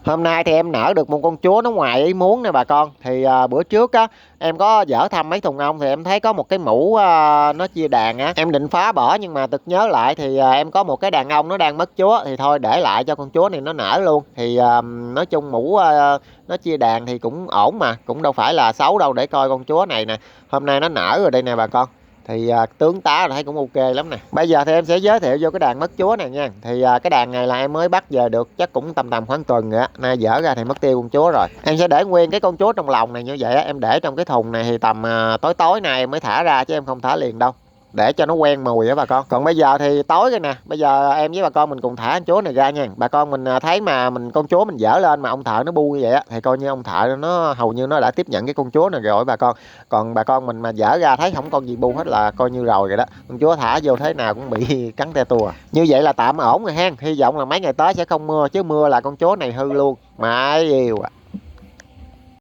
Hôm nay thì em nở được một con chúa nó ngoài ý muốn nè bà con. Thì bữa trước á em có dở thăm mấy thùng ong thì em thấy có một cái mũ nó chia đàn á. Em định phá bỏ nhưng mà thực nhớ lại thì em có một cái đàn ong nó đang mất chúa, thì thôi để lại cho con chúa này nó nở luôn. Thì nói chung mũ nó chia đàn thì cũng ổn mà, cũng đâu phải là xấu đâu. Để coi con chúa này nè, hôm nay nó nở rồi đây nè bà con. Thì tướng tá thấy cũng ok lắm nè. Bây giờ thì em sẽ giới thiệu vô cái đàn mất chúa này nha. Thì cái đàn này là em mới bắt về được chắc cũng tầm tầm khoảng tuần rồi á, nay dở ra thì mất tiêu con chúa rồi. Em sẽ để nguyên cái con chúa trong lòng này như vậy á, em để trong cái thùng này thì tầm tối tối nay em mới thả ra, chứ em không thả liền đâu, để cho nó quen mùi á bà con. Còn bây giờ thì tối rồi nè, bây giờ em với bà con mình cùng thả con chúa này ra nha. Bà con mình thấy mà mình con chúa mình dở lên mà ông thợ nó bu như vậy á, thì coi như ông thợ nó hầu như nó đã tiếp nhận cái con chúa này rồi bà con. Còn bà con mình mà dở ra thấy không con gì bu hết là coi như rồi đó, con chúa thả vô thế nào cũng bị cắn te tua. Như vậy là tạm ổn rồi ha, hy vọng là mấy ngày tới sẽ không mưa, chứ mưa là con chúa này hư luôn. Mà yêu à.